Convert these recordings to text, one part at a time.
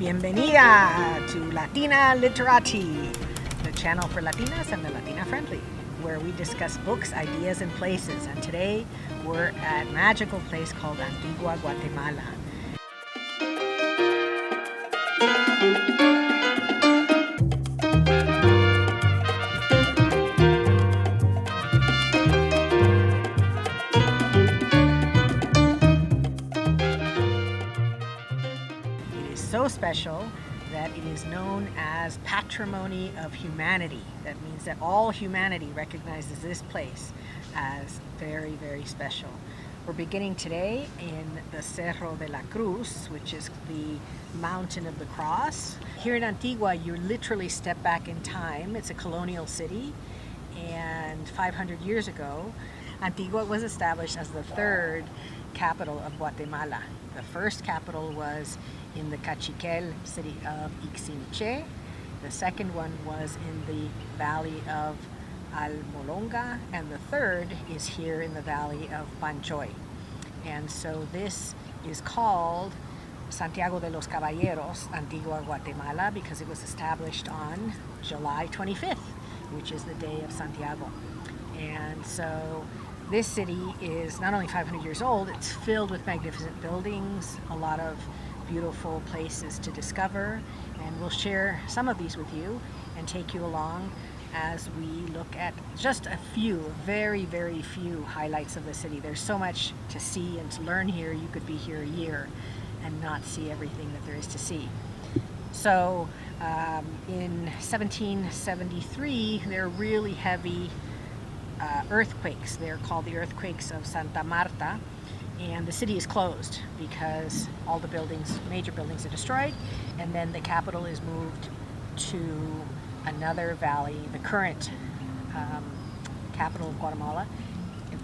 Bienvenida to Latina Literati, the channel for Latinas and the Latina friendly, where we discuss books, ideas, and places. And today we're at a magical place called Antigua Guatemala. So special that it is known as Patrimony of Humanity. That means that all humanity recognizes this place as very, very special. We're beginning today in the Cerro De La Cruz, which is the mountain of the cross. Here in Antigua, you literally step back in time. It's a colonial city, and 500 years ago, Antigua was established as the third capital of Guatemala. The first capital was in the Cachiquel city of Incenso. The second one was in the valley of Almolonga, and the third is here in the valley of Panchoy. And so this is called Santiago de los Caballeros, Antigua Guatemala, because it was established on July 25th, which is the day of Santiago. And so this city is not only 500 years old, it's filled with magnificent buildings, a lot of beautiful places to discover, and we'll share some of these with you and take you along as we look at just a few, very, very few highlights of the city. There's so much to see and to learn here. You could be here a year and not see everything that there is to see. So in 1773, there are really heavy earthquakes. They're called the earthquakes of Santa Marta, and the city is closed because all the buildings, major buildings, are destroyed, and then the capital is moved to another valley, the current capital of Guatemala,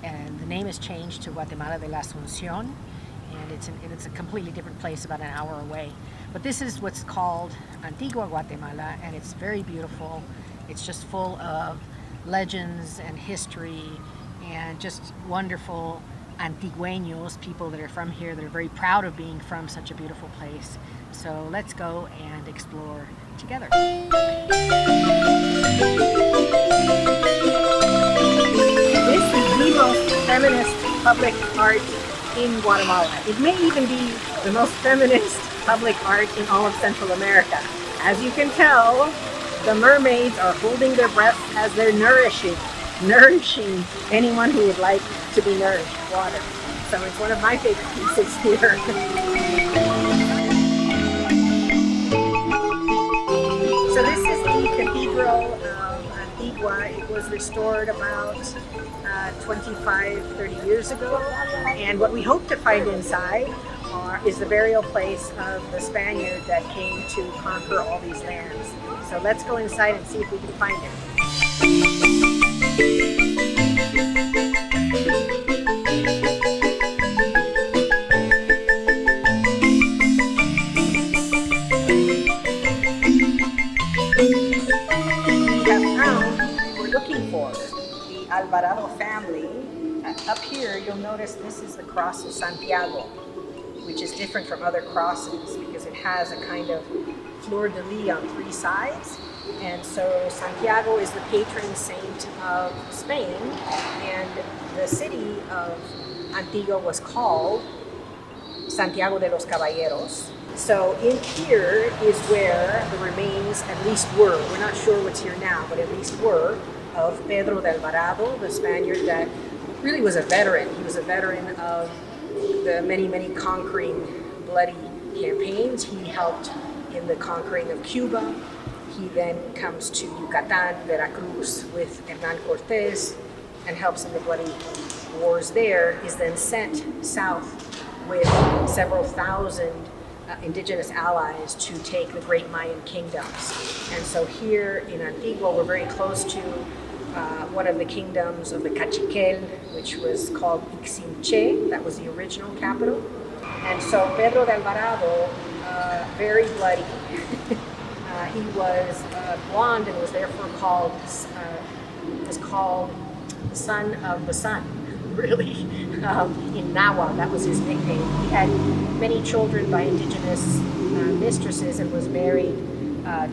and the name is changed to Guatemala de la Asunción, and it's a completely different place about an hour away. But this is what's called Antigua Guatemala, and it's very beautiful. It's just full of legends and history and just wonderful Antigueños, people that are from here that are very proud of being from such a beautiful place. So let's go and explore together. This is the most feminist public art in Guatemala. It may even be the most feminist public art in all of Central America. As you can tell, the mermaids are holding their breath as they're nourishing anyone who would like to be nourished, water. So it's one of my favorite pieces here. So this is the Cathedral of Antigua. It was restored about 25-30 years ago, and what we hope to find inside is the burial place of the Spaniard that came to conquer all these lands. So let's go inside and see if we can find it. We have found what we're looking for, the Alvarado family. Up here you'll notice this is the cross of Santiago, which is different from other crosses because it has a kind of fleur-de-lis on three sides. And so Santiago is the patron saint of Spain, and the city of Antigua was called Santiago de los Caballeros. So in here is where the remains at least were. We're not sure what's here now, but at least were, of Pedro de Alvarado, the Spaniard that really was a veteran. He was a veteran of the many, many conquering bloody campaigns. He helped in the conquering of Cuba. He then comes to Yucatan, Veracruz with Hernán Cortés and helps in the bloody wars there. Is then sent south with several thousand indigenous allies to take the great Mayan kingdoms. And so here in Antigua, we're very close to one of the kingdoms of the Cachiquel, which was called Incenso. That was the original capital. And so Pedro de Alvarado, very bloody. He was blonde and was therefore called the son of the sun. Really, in Nahuatl. That was his nickname. He had many children by indigenous mistresses and was married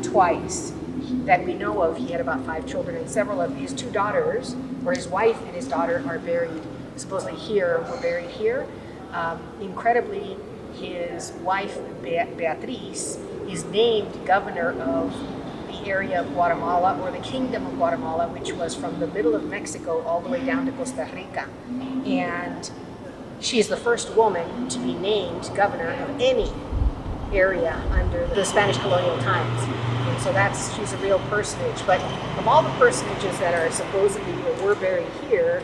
twice. That we know of, he had about 5 children, and several of his 2 daughters, or his wife and his daughter, are buried supposedly here, were buried here. Incredibly, his wife, Beatriz, is named governor of the area of Guatemala, or the Kingdom of Guatemala, which was from the middle of Mexico all the way down to Costa Rica. And she is the first woman to be named governor of any area under the Spanish colonial times. And so she's a real personage. But of all the personages that are supposedly or were buried here,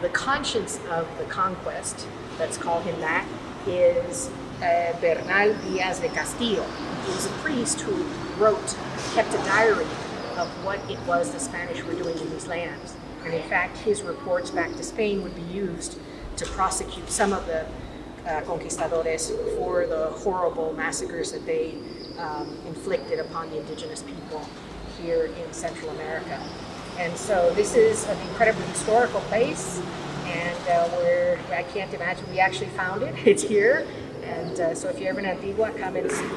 the conscience of the conquest, let's call him that, is Bernal Diaz de Castillo. He was a priest who kept a diary of what it was the Spanish were doing in these lands. And in fact, his reports back to Spain would be used to prosecute some of the conquistadores for the horrible massacres that they inflicted upon the indigenous people here in Central America. And so this is an incredibly historical place, and I can't imagine, we actually found it. It's here. And so if you're ever in Antigua, come and see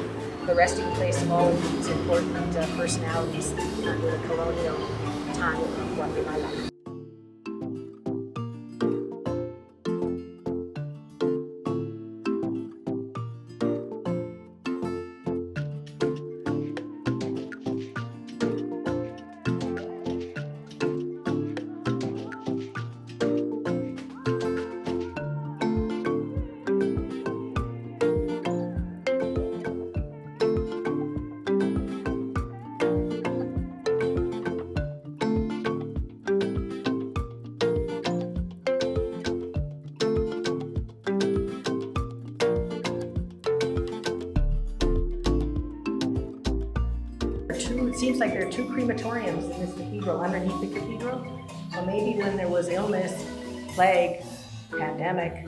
the resting place of all of these important personalities under the colonial time of Guatemala. It seems like there are 2 crematoriums in this cathedral, underneath the cathedral. So maybe when there was illness, plague, pandemic,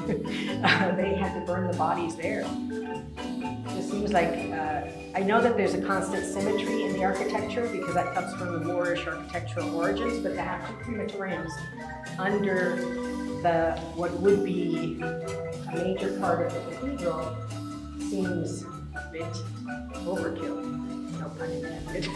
they had to burn the bodies there. It seems like, I know that there's a constant symmetry in the architecture because that comes from the Moorish architectural origins, but to have 2 crematoriums under what would be a major part of the cathedral seems a bit overkill. No pun intended.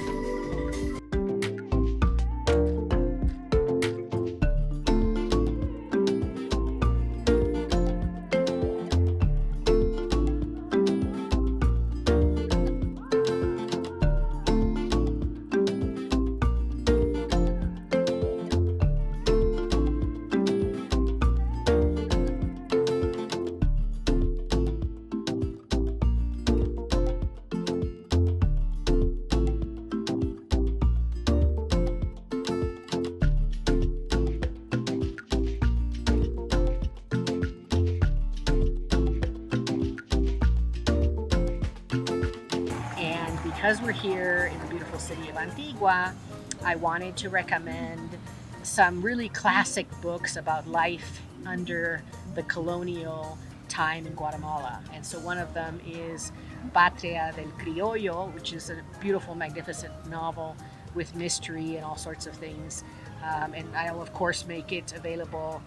Because we're here in the beautiful city of Antigua, I wanted to recommend some really classic books about life under the colonial time in Guatemala. And so one of them is Patria del Criollo, which is a beautiful, magnificent novel with mystery and all sorts of things. And I'll, of course, make it available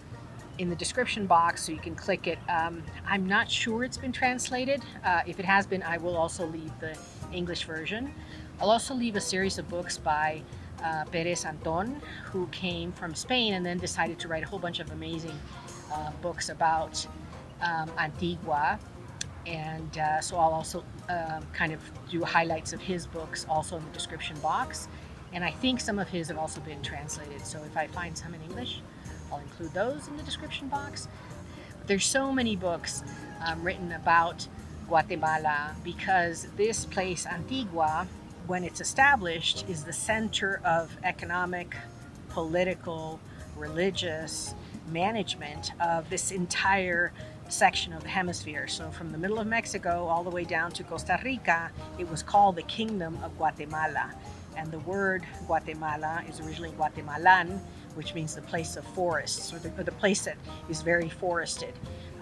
in the description box so you can click it. I'm not sure it's been translated. If it has been, I will also leave the English version. I'll also leave a series of books by Pérez Antón, who came from Spain and then decided to write a whole bunch of amazing books about Antigua. And so I'll also kind of do highlights of his books also in the description box. And I think some of his have also been translated. So if I find some in English, I'll include those in the description box. But there's so many books written about Guatemala because this place, Antigua, when it's established, is the center of economic, political, religious management of this entire section of the hemisphere. So from the middle of Mexico all the way down to Costa Rica, it was called the Kingdom of Guatemala. And the word Guatemala is originally Guatemalan, which means the place of forests, or the place that is very forested.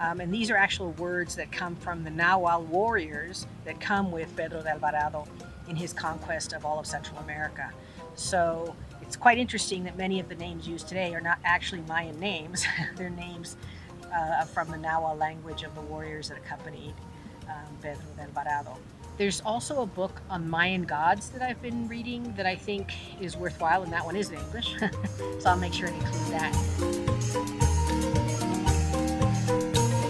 And these are actual words that come from the Nahuatl warriors that come with Pedro de Alvarado in his conquest of all of Central America. So it's quite interesting that many of the names used today are not actually Mayan names. They're names from the Nahua language of the warriors that accompanied Pedro de Alvarado. There's also a book on Mayan gods that I've been reading that I think is worthwhile, and that one is in English, so I'll make sure to include that.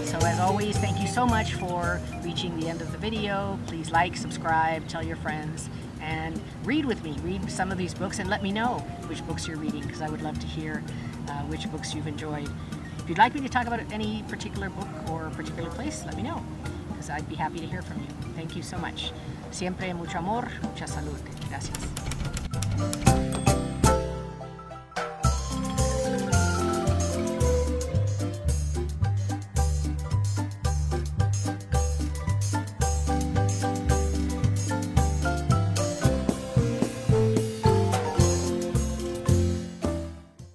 So as always, thank you so much for reaching the end of the video. Please like, subscribe, tell your friends, and read with me. Read some of these books and let me know which books you're reading, because I would love to hear which books you've enjoyed. If you'd like me to talk about any particular book or particular place, let me know, because I'd be happy to hear from you. Thank you so much. Siempre mucho amor, mucha salud. Gracias.